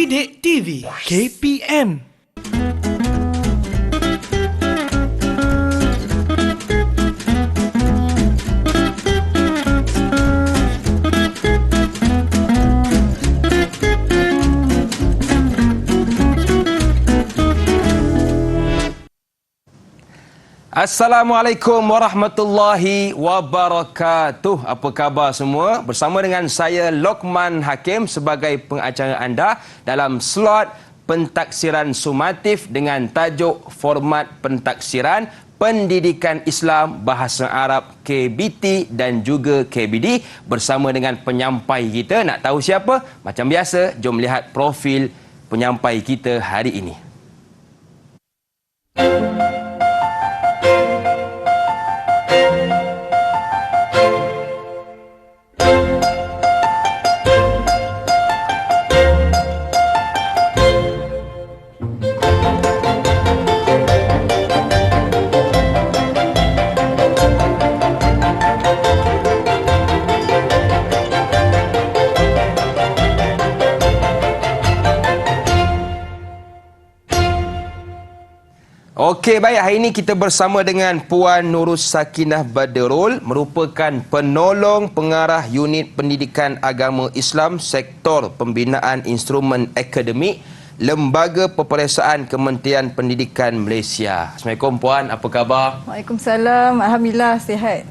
Didik TV KPM. Assalamualaikum warahmatullahi wabarakatuh. Apa khabar semua? Bersama dengan saya Lokman Hakim sebagai pengacara anda dalam slot pentaksiran sumatif dengan tajuk Format Pentaksiran Pendidikan Islam Bahasa Arab KBT dan juga KBD bersama dengan penyampai kita. Nak tahu siapa? Macam biasa, jom lihat profil penyampai kita hari ini. Okey, baik. Hari ini kita bersama dengan Puan Nurul Sakinah Badrul, merupakan penolong pengarah unit pendidikan agama Islam Sektor Pembinaan Instrumen Akademik Lembaga Peperiksaan Kementerian Pendidikan Malaysia. Assalamualaikum Puan, apa khabar? Waalaikumsalam, alhamdulillah sihat.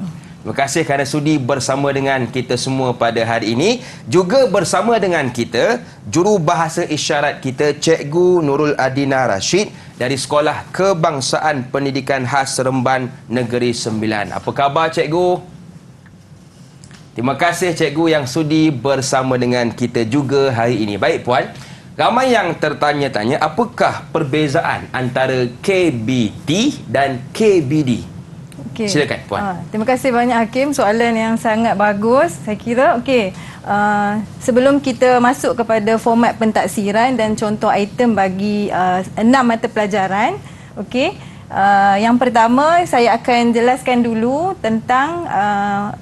Terima kasih kerana sudi bersama dengan kita semua pada hari ini. Juga bersama dengan kita jurubahasa isyarat kita Cikgu Nurul Adina Rashid dari Sekolah Kebangsaan Pendidikan Khas Seremban Negeri Sembilan. Apa khabar Cikgu? Terima kasih Cikgu yang sudi bersama dengan kita juga hari ini. Baik Puan, ramai yang tertanya-tanya apakah perbezaan antara KBT dan KBD? Okay. Silakan Puan. Terima kasih banyak Hakim, soalan yang sangat bagus saya kira. Okey, sebelum kita masuk kepada format pentaksiran dan contoh item bagi 6 mata pelajaran, okey, yang pertama saya akan jelaskan dulu tentang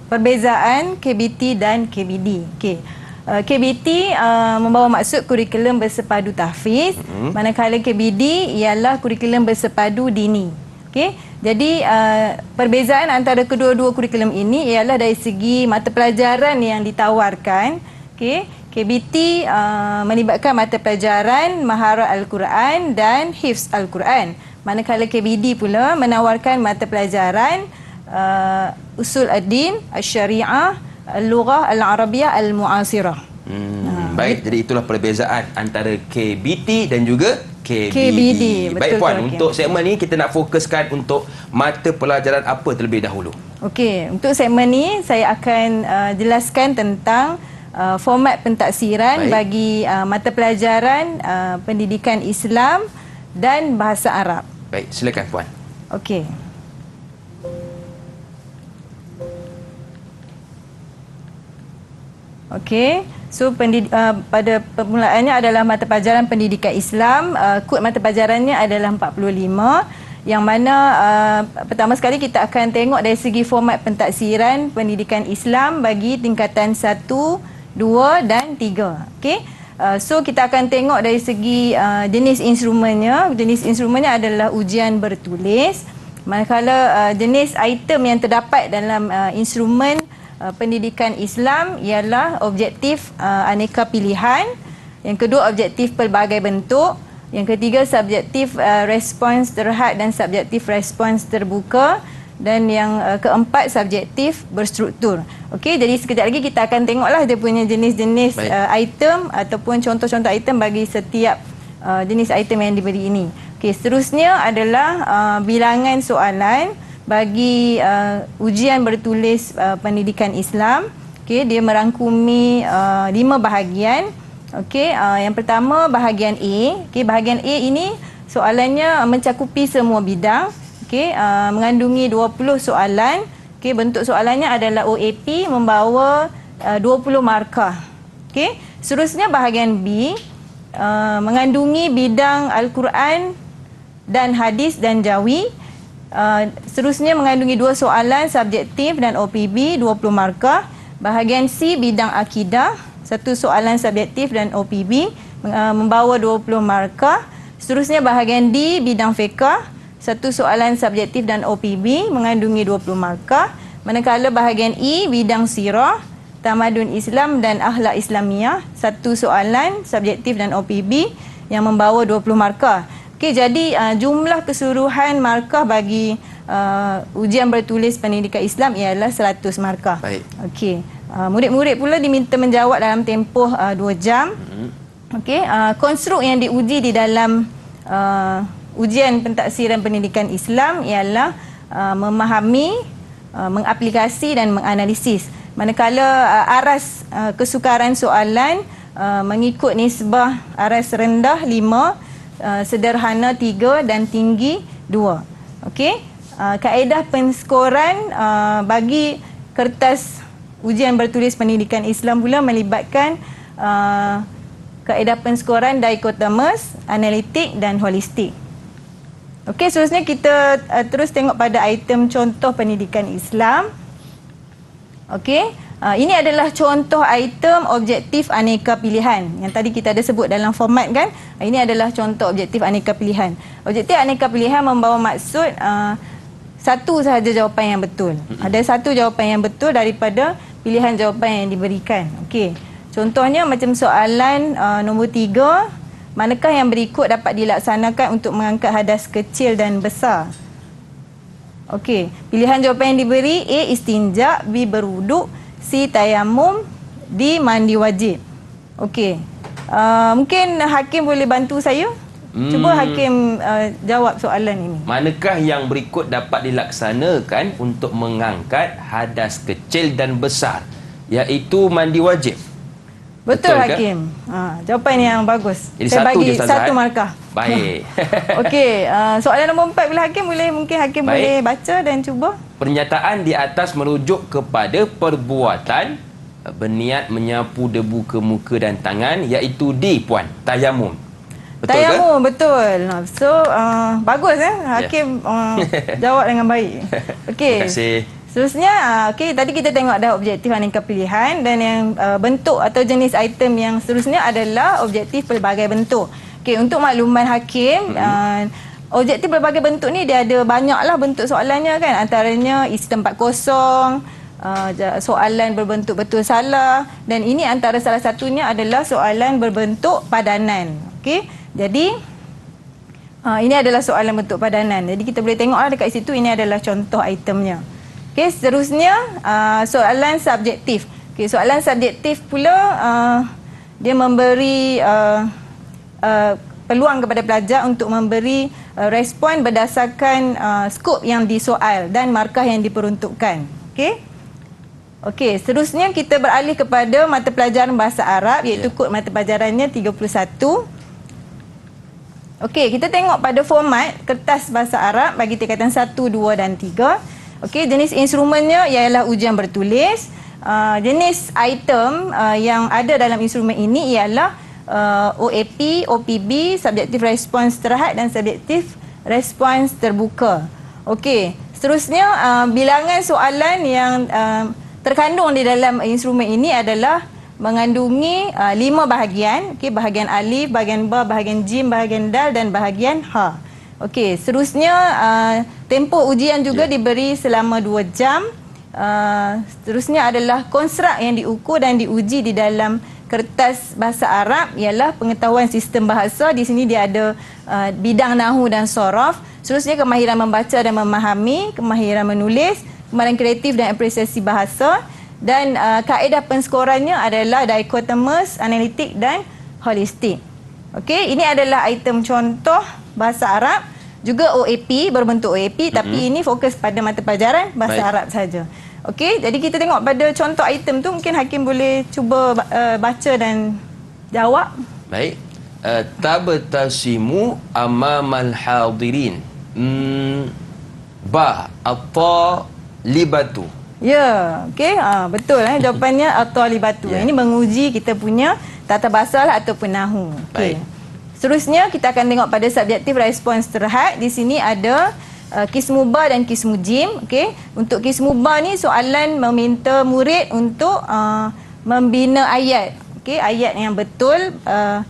perbezaan KBT dan KBD. Okey. KBT membawa maksud kurikulum bersepadu tahfiz, manakala KBD ialah kurikulum bersepadu dini. Okey, jadi perbezaan antara kedua-dua kurikulum ini ialah dari segi mata pelajaran yang ditawarkan. Okey, KBT melibatkan mata pelajaran Maharat Al-Quran dan Hifz Al-Quran. Manakala KBD pula menawarkan mata pelajaran Usul Ad-Din, Al-Syariah, Al-Lughah Al-Arabiyah Al-Mu'asirah. Baik, jadi itulah perbezaan antara KBT dan juga KBD. KBD. Baik Puan, betul, untuk segmen ini kita nak fokuskan untuk mata pelajaran apa terlebih dahulu? Okey, untuk segmen ni saya akan jelaskan tentang format pentaksiran bagi mata pelajaran pendidikan Islam dan bahasa Arab. Baik, silakan Puan. Okey. Okey, so pada permulaannya adalah mata pelajaran pendidikan Islam. Kod mata pelajarannya adalah 45, yang mana pertama sekali kita akan tengok dari segi format pentaksiran pendidikan Islam bagi tingkatan 1, 2 dan 3. Okey. So kita akan tengok dari segi jenis instrumennya. Jenis instrumennya adalah ujian bertulis. Manakala jenis item yang terdapat dalam instrumen pendidikan Islam ialah objektif aneka pilihan, yang kedua objektif pelbagai bentuk, yang ketiga subjektif respons terhad dan subjektif respons terbuka, dan yang keempat subjektif berstruktur. Okey, jadi sekejap lagi kita akan tengoklah dia punya jenis-jenis item ataupun contoh-contoh item bagi setiap jenis item yang diberi ini. Okey, seterusnya adalah bilangan soalan bagi ujian bertulis pendidikan Islam. Okey, dia merangkumi 5 bahagian. Okey, yang pertama bahagian A. Okey, bahagian A ini soalannya mencakupi semua bidang. Okey, mengandungi 20 soalan. Okey, bentuk soalannya adalah OAP membawa 20 markah. Okey, seterusnya bahagian B mengandungi bidang Al-Quran dan hadis dan jawi. Seterusnya mengandungi 2 soalan subjektif dan OPB 20 markah. Bahagian C bidang akidah, 1 soalan subjektif dan OPB. membawa 20 markah. Seterusnya bahagian D, bidang fiqah, satu soalan subjektif dan OPB mengandungi 20 markah. Manakala bahagian E, bidang sirah, tamadun Islam dan akhlak Islamiah, satu soalan subjektif dan OPB yang membawa 20 markah. Okey, jadi jumlah keseluruhan markah bagi ujian bertulis pendidikan Islam ialah 100 markah. Baik. Okey. Murid-murid pula diminta menjawab dalam tempoh 2 jam. Okey, konstruk yang diuji di dalam ujian pentaksiran pendidikan Islam ialah memahami, mengaplikasi dan menganalisis. Manakala aras kesukaran soalan mengikut nisbah aras rendah 5, sederhana 3 dan tinggi 2. Okey. Kaedah penskoran bagi kertas ujian bertulis pendidikan Islam pula melibatkan kaedah penskoran dikotomus, analitik dan holistik. Okey, seterusnya kita terus tengok pada item contoh pendidikan Islam. Okey, ini adalah contoh item objektif aneka pilihan yang tadi kita ada sebut dalam format kan. Ini adalah contoh objektif aneka pilihan. Objektif aneka pilihan membawa maksud satu sahaja jawapan yang betul. Ada satu jawapan yang betul daripada pilihan jawapan yang diberikan. Okey, contohnya macam soalan nombor 3, manakah yang berikut dapat dilaksanakan untuk mengangkat hadas kecil dan besar? Okey, pilihan jawapan yang diberi: A, istinja, B, berwuduk, C, tayamum, D, mandi wajib. Okey, mungkin Hakim boleh bantu saya? Cuba Hakim jawab soalan ini. Manakah yang berikut dapat dilaksanakan untuk mengangkat hadas kecil dan besar, iaitu mandi wajib? Betul, Betul ke? Hakim. Jawapan yang bagus. Jadi Saya satu bagi je, Ustazah, satu markah. Baik. Okey, soalan nombor 4 pula Hakim mungkin Hakim Baik. boleh baca dan cuba. Pernyataan di atas merujuk kepada perbuatan berniat menyapu debu ke muka dan tangan, iaitu D, puan, tayamum. Betul Tayamum, ke? betul. So, bagus Hakim jawab dengan baik. Okey. Terima kasih. Seterusnya, okey, tadi kita tengok dah objektif aneka pilihan dan yang bentuk atau jenis item yang seterusnya adalah objektif pelbagai bentuk. Okey, untuk makluman Hakim, objektif pelbagai bentuk ni dia ada banyaklah bentuk soalannya kan. Antaranya isi tempat kosong, soalan berbentuk betul salah, dan ini antara salah satunya adalah soalan berbentuk padanan. Okey, jadi ini adalah soalan bentuk padanan. Jadi kita boleh tengoklah dekat situ, ini adalah contoh itemnya. Okey, seterusnya soalan subjektif. Okey, soalan subjektif pula dia memberi peluang kepada pelajar untuk memberi respon berdasarkan skop yang disoal dan markah yang diperuntukkan. Okey. Okey, seterusnya kita beralih kepada mata pelajaran bahasa Arab, iaitu kod mata pelajarannya 31. Okey, kita tengok pada format kertas bahasa Arab bagi tingkatan 1, 2 dan 3. Okey, jenis instrumennya ialah ujian bertulis. Jenis item yang ada dalam instrumen ini ialah OAP, OPB, subjektif respons terhad dan subjektif respons terbuka. Okey, seterusnya bilangan soalan yang terkandung di dalam instrumen ini adalah mengandungi 5 bahagian. Okey, bahagian alif, bahagian ba, bahagian jim, bahagian dal dan bahagian ha. Okey, seterusnya tempoh ujian juga diberi selama 2 jam. Seterusnya adalah konstruk yang diukur dan diuji di dalam kertas bahasa Arab ialah pengetahuan sistem bahasa. Di sini dia ada bidang nahu dan sorof. Seterusnya kemahiran membaca dan memahami, kemahiran menulis, kemahiran kreatif dan apresiasi bahasa, dan kaedah penskorannya adalah dikotomus, analitik dan holistik. Okey, ini adalah item contoh bahasa Arab. Juga OAP, berbentuk OAP, tapi ini fokus pada mata pelajaran bahasa Arab saja. Okey, jadi kita tengok pada contoh item tu, mungkin Hakim boleh cuba baca dan jawab. Baik. Tabtasimu amamal hadirin. Ba, at-talibatu. Ya, okey. Betul jawapannya at-talibatu. Ini menguji kita punya tata bahasa lah ataupun nahu. Okey. Seterusnya kita akan tengok pada subjektif respons terhad. Di sini ada kismu ba dan kismu jim. Okey. Untuk kismu ba ni soalan meminta murid untuk membina ayat. Okey, ayat yang betul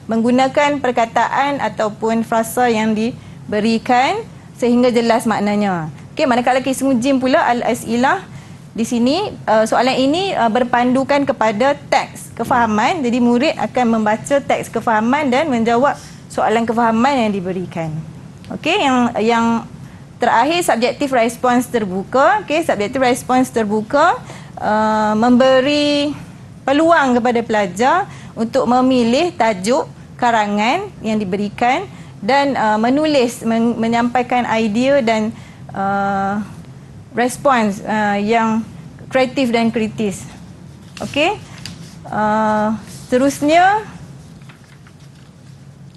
menggunakan perkataan ataupun frasa yang diberikan sehingga jelas maknanya. Okey, manakala Qismu Jim pula al-as'ilah di sini soalan ini berpandukan kepada teks kefahaman. Jadi murid akan membaca teks kefahaman dan menjawab soalan kefahaman yang diberikan. Okey, yang terakhir subjektif respons terbuka. Okey, subjektif respons terbuka memberi peluang kepada pelajar untuk memilih tajuk karangan yang diberikan dan menulis, menyampaikan idea dan respons yang kreatif dan kritis. Okey. Seterusnya.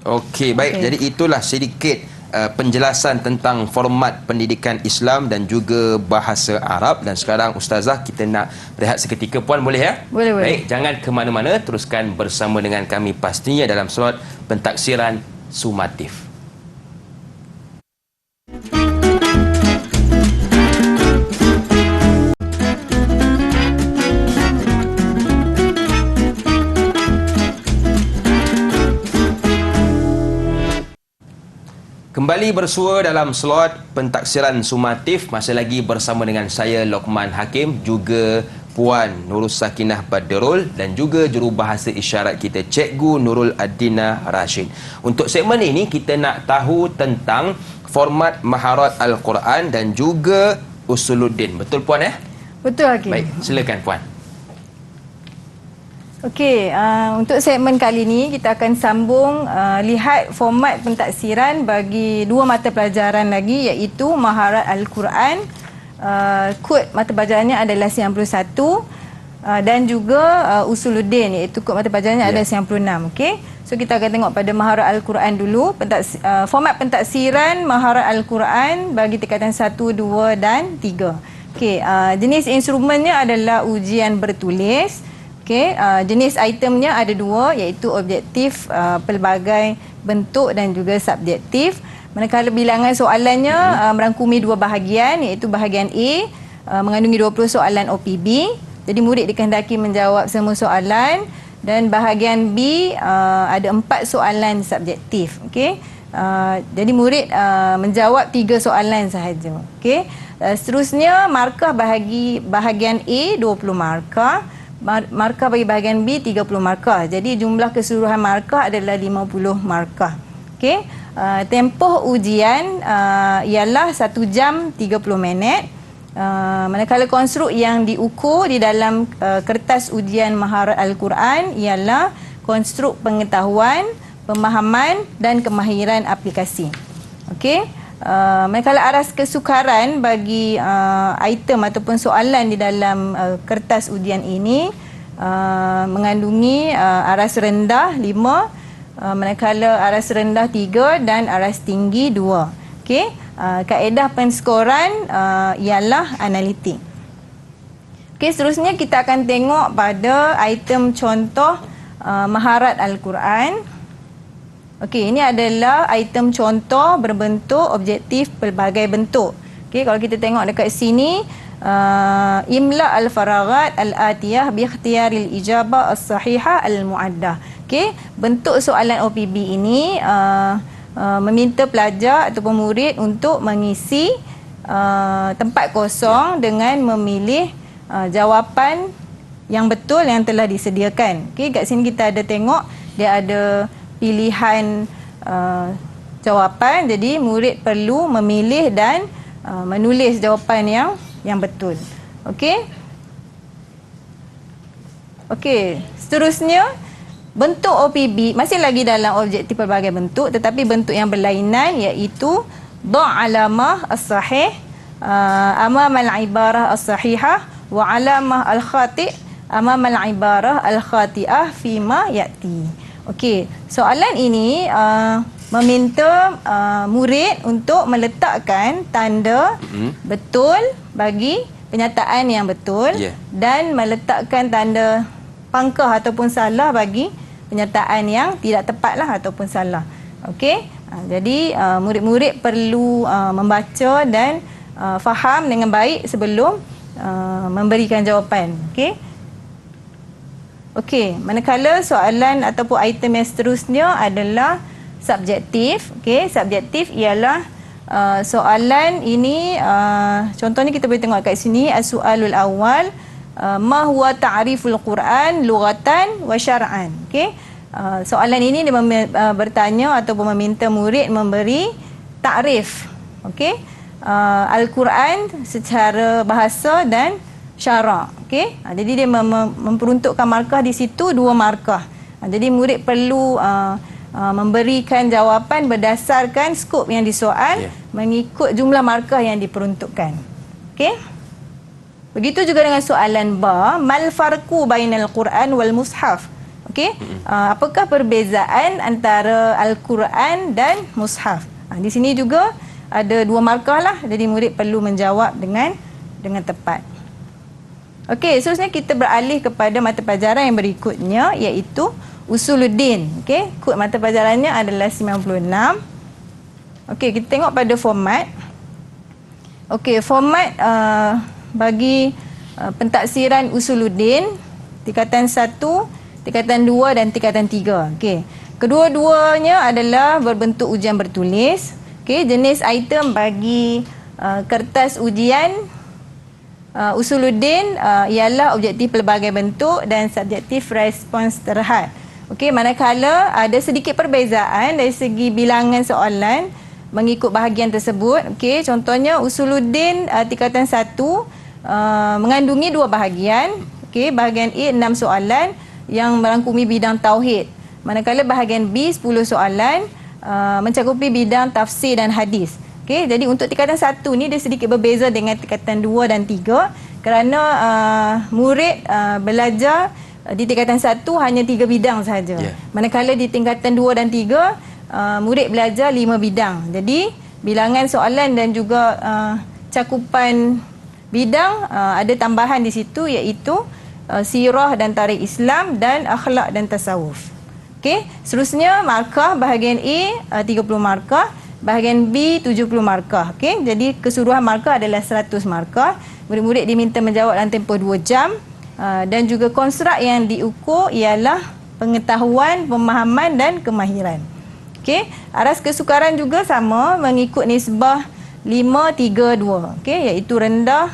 Okey, baik. Jadi itulah sedikit penjelasan tentang format pendidikan Islam dan juga bahasa Arab. Dan sekarang Ustazah, kita nak rehat seketika. Puan boleh ya? Boleh. Baik, jangan ke mana-mana, teruskan bersama dengan kami pastinya dalam slot pentaksiran sumatif. Kembali bersua dalam slot pentaksiran sumatif, masih lagi bersama dengan saya Lokman Hakim, juga Puan Nurul Sakinah Badrul dan juga jurubahasa isyarat kita Cikgu Nurul Adina Rashid. Untuk segmen ini kita nak tahu tentang format maharat Al-Quran dan juga usuluddin. Betul Puan ya? Betul Hakim. Baik, silakan Puan. Okey, untuk segmen kali ini kita akan sambung lihat format pentaksiran bagi dua mata pelajaran lagi, iaitu maharat Al-Quran. Kod mata pelajarannya adalah 91 dan juga usuluddin, iaitu kod mata pelajarannya adalah 96. Okey. So kita akan tengok pada maharat Al-Quran dulu. Format pentaksiran maharat Al-Quran bagi tingkatan 1, 2 dan 3. Okey, jenis instrumennya adalah ujian bertulis. Okey, jenis itemnya ada dua, iaitu objektif pelbagai bentuk dan juga subjektif. Manakala bilangan soalannya merangkumi dua bahagian, iaitu bahagian A mengandungi 20 soalan OPB. Jadi murid dikehendaki menjawab semua soalan, dan bahagian B ada 4 soalan subjektif. Okey. Jadi murid menjawab 3 soalan sahaja. Okey. Seterusnya markah bagi bahagian A 20 markah. Markah bagi bahagian B 30 markah. Jadi jumlah keseluruhan markah adalah 50 markah. Okey. Tempoh ujian ialah 1 jam 30 minit. Manakala konstruk yang diukur di dalam kertas ujian maharat Al-Quran ialah konstruk pengetahuan, pemahaman dan kemahiran aplikasi. Okey. Manakala aras kesukaran bagi item ataupun soalan di dalam kertas ujian ini mengandungi aras rendah 5, manakala aras rendah 3 dan aras tinggi 2. Okey. Kaedah penskoran ialah analitik. Okey, seterusnya kita akan tengok pada item contoh maharat Al-Quran. Okey, ini adalah item contoh berbentuk objektif pelbagai bentuk. Okey, kalau kita tengok dekat sini, imla al-faraghat al-atiyah bi ikhtiyaril ijabah as-sahihah al-muaddah. Okey, bentuk soalan OPB ini meminta pelajar ataupun murid untuk mengisi tempat kosong dengan memilih jawapan yang betul yang telah disediakan. Okey, kat sini kita ada tengok dia ada pilihan jawapan, jadi murid perlu memilih dan menulis jawapan yang betul. Okey. Okey, seterusnya bentuk OPB masih lagi dalam objektif pelbagai bentuk, tetapi bentuk yang berlainan, iaitu dha' alamah as-sahih amama al-ibarah as-sahihah wa alamah al-khati' amama al-ibarah al-khati'ah fima ya'ti. Okey, soalan ini meminta murid untuk meletakkan tanda betul bagi penyataan yang betul dan meletakkan tanda pangkah ataupun salah bagi penyataan yang tidak tepatlah ataupun salah. Okey, jadi murid-murid perlu membaca dan faham dengan baik sebelum memberikan jawapan. Okey. Okey, manakala soalan ataupun item yang seterusnya adalah subjektif. Okey, subjektif ialah soalan ini contohnya kita boleh tengok kat sini as-su'alul awal ma huwa ta'riful Quran lughatan wa syar'an. Okey. Soalan ini dia bertanya ataupun meminta murid memberi takrif. Okey. Al-Quran secara bahasa dan syarak. Okey. Jadi dia memperuntukkan markah di situ 2 markah. Jadi murid perlu memberikan jawapan berdasarkan skop yang disoal mengikut jumlah markah yang diperuntukkan. Okey. Begitu juga dengan soalan ba, mal farqu bainal Quran wal mushaf. Okey. Apakah perbezaan antara Al-Quran dan mushaf? Di sini juga ada 2 markah lah. Jadi murid perlu menjawab dengan tepat. Okey, seterusnya kita beralih kepada mata pelajaran yang berikutnya iaitu Usuluddin. Okey, kod mata pelajarannya adalah 96. Okey, kita tengok pada format. Okey, format bagi pentaksiran Usuluddin tingkatan 1, tingkatan 2 dan tingkatan 3. Okey. Kedua-duanya adalah berbentuk ujian bertulis. Okey, jenis item bagi kertas ujian Usuluddin ialah objektif pelbagai bentuk dan subjektif respons terhad. Okey, manakala ada sedikit perbezaan dari segi bilangan soalan mengikut bahagian tersebut. Okey, contohnya Usuluddin tingkatan 1 mengandungi 2 bahagian. Okey, bahagian A 6 soalan yang merangkumi bidang tauhid. Manakala bahagian B 10 soalan mencakupi bidang tafsir dan hadis. Okey, jadi untuk tingkatan 1 ni dia sedikit berbeza dengan tingkatan 2 dan 3 kerana murid belajar di tingkatan 1 hanya 3 bidang sahaja. Manakala di tingkatan 2 dan 3 murid belajar 5 bidang. Jadi bilangan soalan dan juga cakupan bidang ada tambahan di situ iaitu sirah dan tarikh Islam dan akhlak dan tasawuf. Okey, seterusnya markah bahagian A 30 markah, bahagian B 70 markah. Okey, jadi keseluruhan markah adalah 100 markah. Murid-murid diminta menjawab dalam tempoh 2 jam dan juga konstrak yang diukur ialah pengetahuan, pemahaman dan kemahiran. Okey, aras kesukaran juga sama mengikut nisbah 5-3-2. Okey, iaitu rendah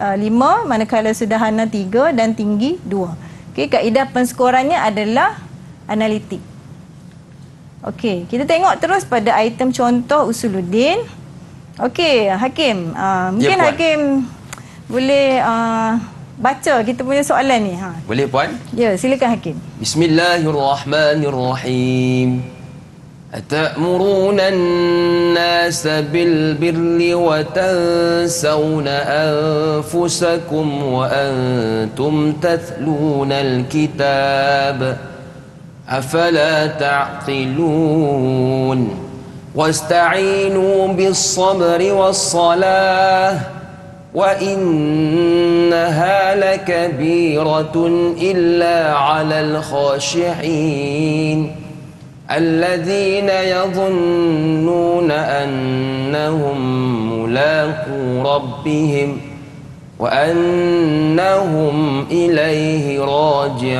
5 manakala sederhana 3 dan tinggi 2. Okey, kaedah penskorannya adalah analitik. Okey, kita tengok terus pada item contoh Usuluddin. Okey, Hakim, mungkin Hakim boleh baca kita punya soalan ni. Boleh puan? Ya, silakan Hakim. Bismillahirrahmanirrahim. أتأمرون الناس بالبر وتنسون أنفسكم وأنتم تتلون الكتاب أفلا تعقلون واستعينوا بالصبر والصلاة وإنها لكبيرة إلا على الخاشعين الذين يظنون أنهم ملاقو ربهم وأنهم إليه راجعون.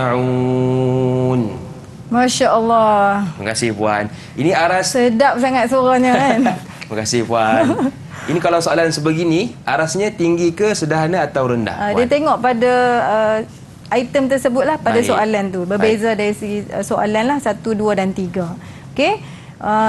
Masya Allah. Terima kasih puan. Ini aras sedap sangat suaranya kan. Terima kasih puan. Ini kalau soalan sebegini, arasnya tinggi ke sederhana atau rendah? Dia tengok pada item tersebutlah pada Baik. soalan tu. Berbeza dari segi soalan lah 1, 2 dan 3. Okey.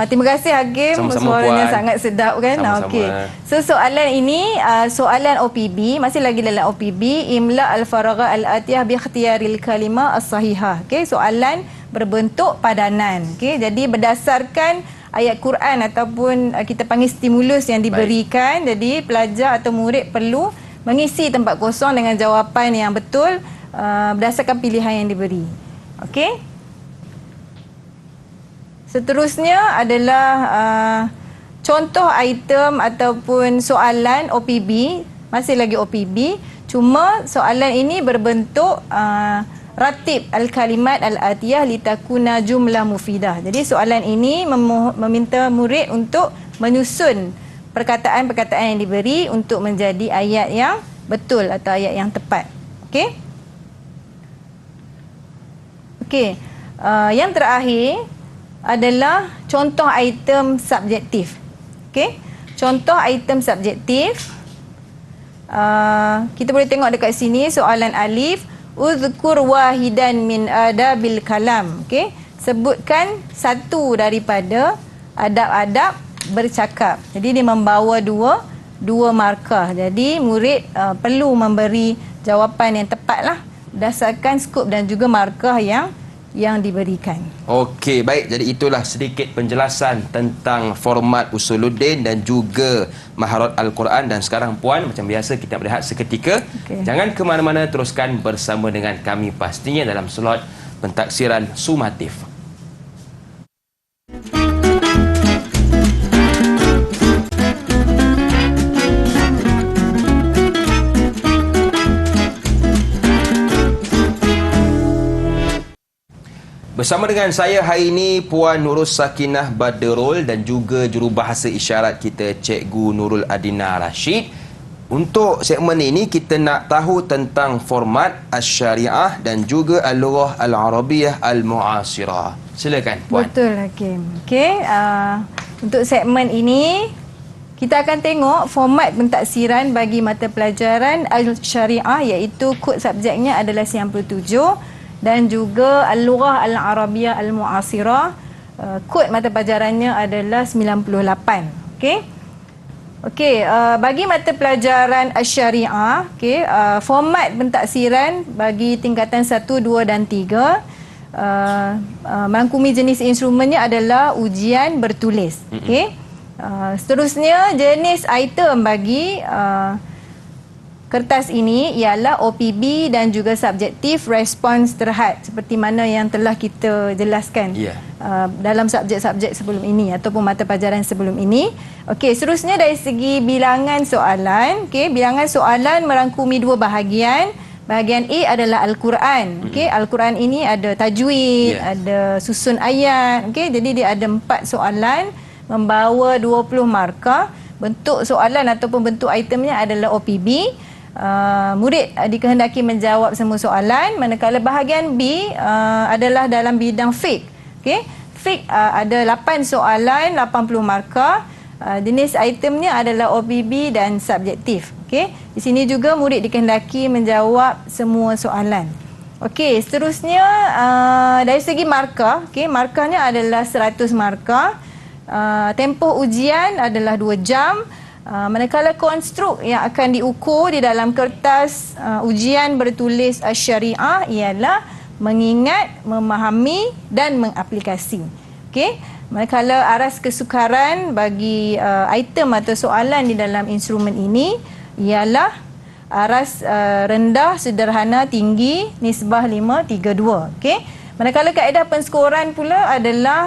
Terima kasih Hakim. Sama-sama, Suaranya puan. sangat sedap kan. Sama-sama. Okey. So soalan ini soalan OPB, masih lagi dalam OPB, imla al-faragha al-atiyah bi ikhtiyaril kalimah as-sahihah. Okey, soalan berbentuk padanan. Okey, jadi berdasarkan ayat Quran ataupun kita panggil stimulus yang diberikan. Baik. Jadi pelajar atau murid perlu mengisi tempat kosong dengan jawapan yang betul berdasarkan pilihan yang diberi. Okey. Seterusnya adalah contoh item ataupun soalan OPB, masih lagi OPB, cuma soalan ini berbentuk ratib al-kalimat al-atiyah litakuna jumlah mufidah. Jadi soalan ini meminta murid untuk menyusun perkataan-perkataan yang diberi untuk menjadi ayat yang betul atau ayat yang tepat. Okey? Okey. Yang terakhir adalah contoh item subjektif. Okey. Contoh item subjektif. Kita boleh tengok dekat sini soalan alif, uzkur wahidan min adabil kalam. Okey. Sebutkan satu daripada adab-adab bercakap. Jadi dia membawa dua markah. Jadi murid perlu memberi jawapan yang tepatlah berdasarkan skop dan juga markah yang diberikan. Okey, baik. Jadi itulah sedikit penjelasan tentang format Usuluddin dan juga Maharat Al-Quran. Dan sekarang Puan, macam biasa kita berehat seketika. Jangan ke mana-mana, teruskan bersama dengan kami pastinya dalam slot pentaksiran sumatif. Bersama dengan saya hari ini Puan Nurus Sakinah Badrul dan juga jurubahasa isyarat kita Cikgu Nurul Adina Rashid. Untuk segmen ini kita nak tahu tentang format Asy-Syariah dan juga Al-Lughah Al-Arabiyah Al-Mu'asirah. Silakan Puan. Betul Hakim. Okey, untuk segmen ini kita akan tengok format pentaksiran bagi mata pelajaran Al-Syariah, iaitu kod subjeknya adalah 97 dan juga Al-Lughah Al-Arabiyah Al-Mu'asirah, kod mata pelajarannya adalah 98. Okey. Okey, bagi mata pelajaran Asy-Syariah, okey, format pentaksiran bagi tingkatan 1, 2 dan 3 merangkumi jenis instrumennya adalah ujian bertulis. Okey. Seterusnya jenis item bagi kertas ini ialah OPB dan juga subjektif respons terhad, seperti mana yang telah kita jelaskan dalam subjek-subjek sebelum ini ataupun mata pelajaran sebelum ini. Okey, seterusnya dari segi bilangan soalan. Okey, bilangan soalan merangkumi dua bahagian. Bahagian A adalah Al-Quran. Okey, Al-Quran ini ada tajwid, ada susun ayat. Okey, jadi dia ada 4 soalan membawa 20 markah. Bentuk soalan ataupun bentuk itemnya adalah OPB. Murid dikehendaki menjawab semua soalan, manakala bahagian B adalah dalam bidang fiqh. Okey, fiqh ada 8 soalan, 80 markah. Jenis itemnya adalah OPB dan subjektif. Okey, di sini juga murid dikehendaki menjawab semua soalan. Okey, seterusnya dari segi markah, okey, markahnya adalah 100 markah. Tempoh ujian adalah 2 jam. Manakala konstruk yang akan diukur di dalam kertas ujian bertulis Asy-Syariah ialah mengingat, memahami dan mengaplikasi. Okey, manakala aras kesukaran bagi item atau soalan di dalam instrumen ini ialah aras rendah, sederhana, tinggi, nisbah 5:3:2. Okey, manakala kaedah penskoran pula adalah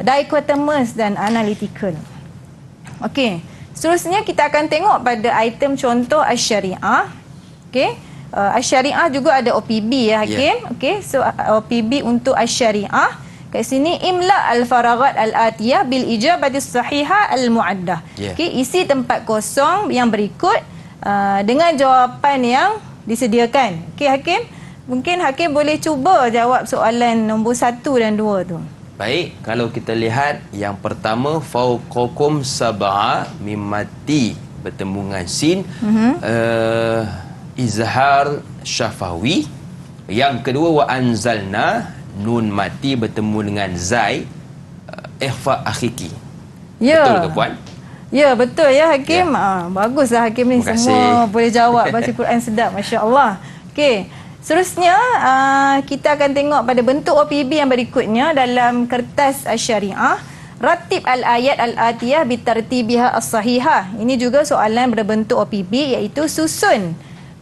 dichotomous dan analytical. Okey, seterusnya kita akan tengok pada item contoh Asy-Syariah. Okey, Asy-Syariah juga ada OPB ya Hakim. Okey, so OPB untuk Asy-Syariah kat sini imla al-faraghat al-atiyah bil ijabati sahihah al-muaddah. Okey, isi tempat kosong yang berikut dengan jawapan yang disediakan. Okey Hakim, mungkin Hakim boleh cuba jawab soalan nombor 1 dan 2 tu. Baik, kalau kita lihat yang pertama fauqakum sab'a mimati bertemu dengan sin, izhar syafawi. Yang kedua wa anzalna nun mati bertemu dengan zai, ikhfa akhiki. Betul ke Puan? Ya, betul ya Hakim. Baguslah Hakim ni, semua boleh jawab, baca Quran sedap, masya-Allah. Okey, seterusnya kita akan tengok pada bentuk OPB yang berikutnya dalam kertas Asy-Syariah. Ratib al-ayat al-atiyah bitartibiha as-sahihah. Ini juga soalan berbentuk OPB, iaitu susun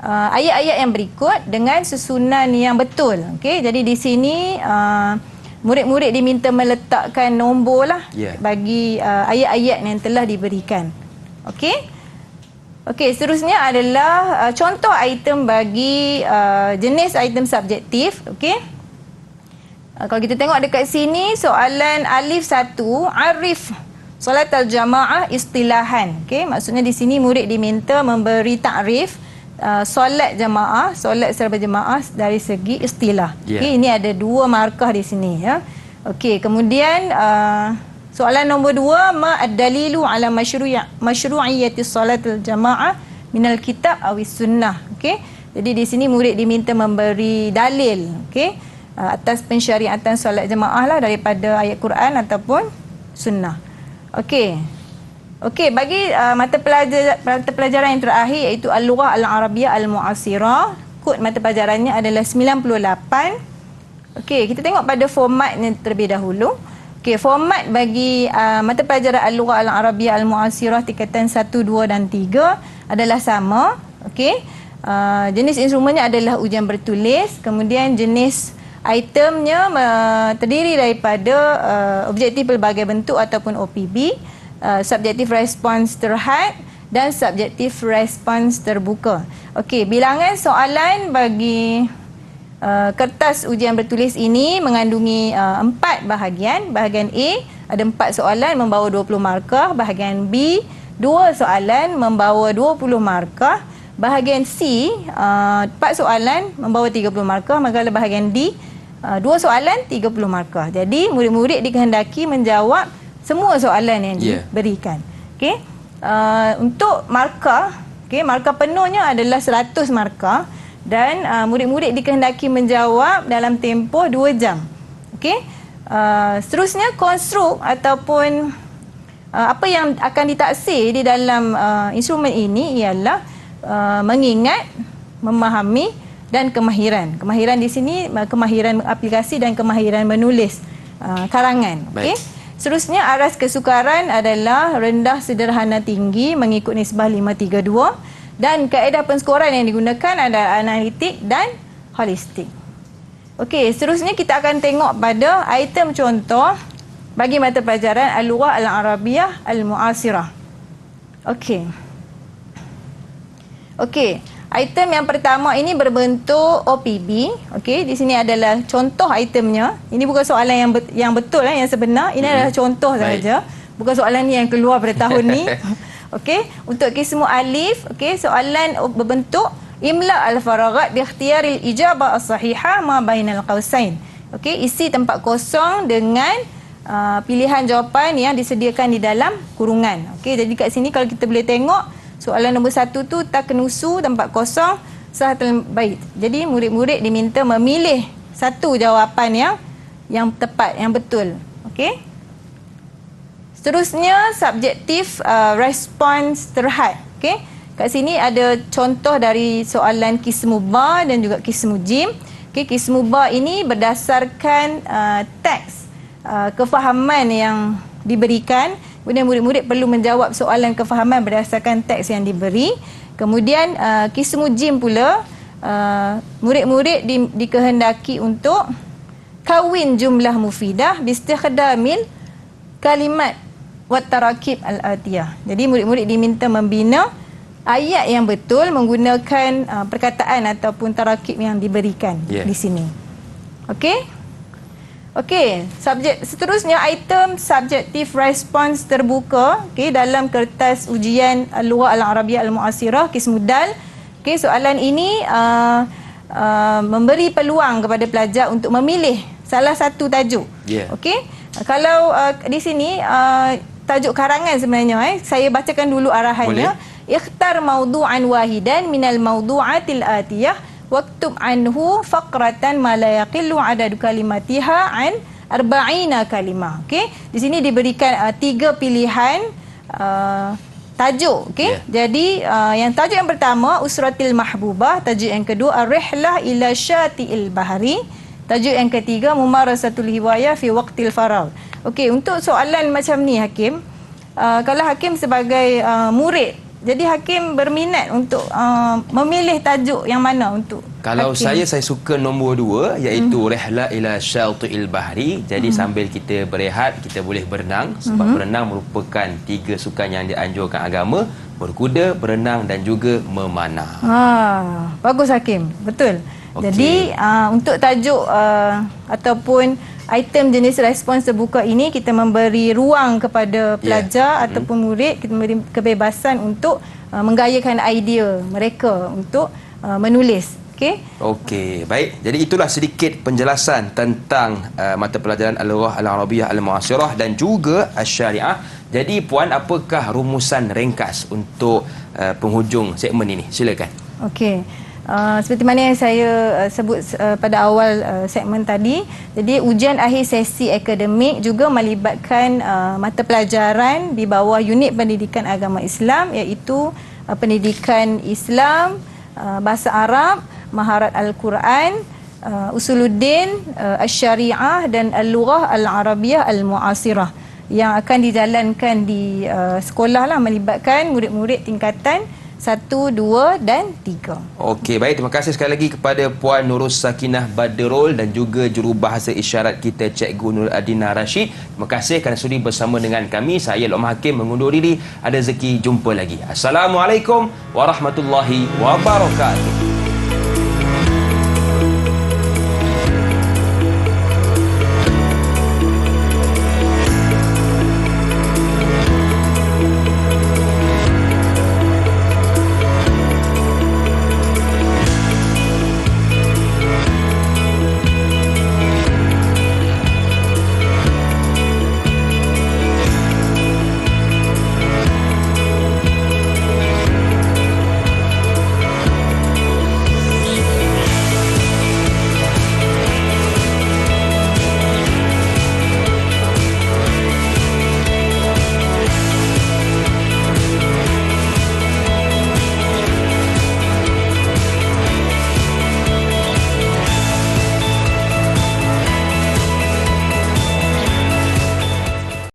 ayat-ayat yang berikut dengan susunan yang betul. Okey, jadi di sini murid-murid diminta meletakkan nombor lah bagi ayat-ayat yang telah diberikan. Okey. Okey, seterusnya adalah contoh item bagi jenis item subjektif. Okey. Kalau kita tengok dekat sini, soalan alif 1, arif solat al-jamaah istilahan. Okey, maksudnya di sini murid diminta memberi takrif solat jemaah, solat secara berjemaah dari segi istilah. Okey, ini ada 2 markah di sini ya. Okey, kemudian soalan nombor 2, ma ad-dalilu ala masyru'iyyati salatil jamaah minal kitab awis sunnah. Okey. Jadi di sini murid diminta memberi dalil, okey, atas pensyariatan solat jemaah lah daripada ayat Quran ataupun sunnah. Okey. Okey, bagi mata pelajaran yang terakhir iaitu Al-Lughah Al-Arabiyyah Al-Mu'asirah, kod mata pelajarannya adalah 98. Okey, kita tengok pada formatnya terlebih dahulu. Okey, format bagi mata pelajaran Al-Lughah Al-Arabiyyah Al-Mu'asirah tingkatan 1, 2 dan 3 adalah sama. Okey. Jenis instrumennya adalah ujian bertulis, kemudian jenis itemnya terdiri daripada objektif pelbagai bentuk ataupun OPB, subjektif respons terhad dan subjektif respons terbuka. Okey, bilangan soalan bagi kertas ujian bertulis ini mengandungi 4 bahagian. Bahagian A ada 4 soalan membawa 20 markah, bahagian B 2 soalan membawa 20 markah, bahagian C 4 soalan membawa 30 markah, manakala bahagian D 2 soalan 30 markah. Jadi murid-murid dikehendaki menjawab semua soalan yang diberikan. Okey. Untuk markah, okey, markah penuhnya adalah 100 markah dan murid-murid dikehendaki menjawab dalam tempoh 2 jam. Okey. Seterusnya konstruk ataupun apa yang akan ditaksir di dalam instrumen ini ialah mengingat, memahami dan kemahiran. Kemahiran di sini kemahiran aplikasi dan kemahiran menulis karangan. Okey. Seterusnya aras kesukaran adalah rendah, sederhana, tinggi mengikut nisbah 532 dan kaedah penskoran yang digunakan adalah analitik dan holistik. Okey, seterusnya kita akan tengok pada item contoh bagi mata pelajaran Al-Lughah Al-Arabiyyah Al-Mu'asirah. Okey. Okey, item yang pertama ini berbentuk OPB. Okey, di sini adalah contoh itemnya. Ini bukan soalan yang betul yang sebenar. Ini adalah contoh saja. Bukan soalan ni yang keluar pada tahun ni. Okey, untuk kismu alif, okey, soalan berbentuk imla al-faraghat bi ikhtiyaril ijabah as-sahihah ma bainal qausain. Okey, isi tempat kosong dengan pilihan jawapan yang disediakan di dalam kurungan. Okey, jadi kat sini kalau kita boleh tengok soalan nombor 1 tu taknusu tempat kosong sahatul bait. Jadi murid-murid diminta memilih satu jawapan yang tepat, yang betul. Okey. Seterusnya subjektif respons terhad. Okey. Kat sini ada contoh dari soalan kismu ba dan juga kismu jim. Okey, kismu ba ini berdasarkan teks kefahaman yang diberikan. Kemudian murid-murid perlu menjawab soalan kefahaman berdasarkan teks yang diberi. Kemudian kismu jim pula murid-murid dikehendaki untuk kawin jumlah mufidah bistikhdamil kalimat wat tarakib al-atiyah. Jadi murid-murid diminta membina ayat yang betul menggunakan perkataan ataupun tarakib yang diberikan di sini. Okey? Okey, seterusnya item subjektif respons terbuka, okey, dalam kertas ujian Al-Lughah Al-Arabiyyah Al-Mu'asirah kismu dal. Okey, soalan ini memberi peluang kepada pelajar untuk memilih salah satu tajuk. Okey, kalau di sini tajuk karangan sebenarnya, saya bacakan dulu arahannya. Ikhtar mawdu'an wahidan minal mawdu'atil atiyah waktub anhu faqratan ma la yaqillu adadu kalimatiha an 40 kalimah. Okey, di sini diberikan 3 pilihan tajuk. Okey, jadi yang tajuk yang pertama usratil mahbubah, tajuk yang kedua ar-rihlah ila syati'il bahri, tajuk yang ketiga mumarasatul hiwayah fi waqtil faragh. Okey, untuk soalan macam ni Hakim, kalau Hakim sebagai murid, jadi Hakim berminat untuk memilih tajuk yang mana untuk kalau Hakim? saya suka nombor 2 iaitu rihla ila syati'il bahri. Jadi sambil kita berehat kita boleh berenang sebab berenang merupakan 3 sukan yang dianjurkan agama: berkuda, berenang dan juga memanah. Bagus Hakim, betul. Okay. Jadi untuk tajuk ataupun item jenis respons terbuka ini kita memberi ruang kepada pelajar ataupun murid, kita memberi kebebasan untuk menggayakan idea mereka untuk menulis. Okey, baik. Jadi itulah sedikit penjelasan tentang mata pelajaran Al-Lughah Al-Arabiyah Al-Mu'asirah dan juga Asy-Syariah. Jadi puan, apakah rumusan ringkas untuk penghujung segmen ini? Silakan. Okey. Seperti mana yang saya sebut pada awal segmen tadi, jadi ujian akhir sesi akademik juga melibatkan mata pelajaran di bawah unit pendidikan agama Islam, iaitu pendidikan Islam, bahasa Arab, maharat Al-Quran, Usuluddin, Asy-Syariah dan Al-Lughah Al-Arabiyah Al-Mu'asirah yang akan dijalankan di sekolah lah, melibatkan murid-murid tingkatan 1, 2 dan 3. Okey, baik. Terima kasih sekali lagi kepada Puan Nurul Sakinah Badrul dan juga jurubahasa isyarat kita Cikgu Nurul Adinah Rashid. Terima kasih kerana sudi bersama dengan kami. Saya Luqman Hakim mengundur diri. Ada rezeki jumpa lagi. Assalamualaikum warahmatullahi wabarakatuh.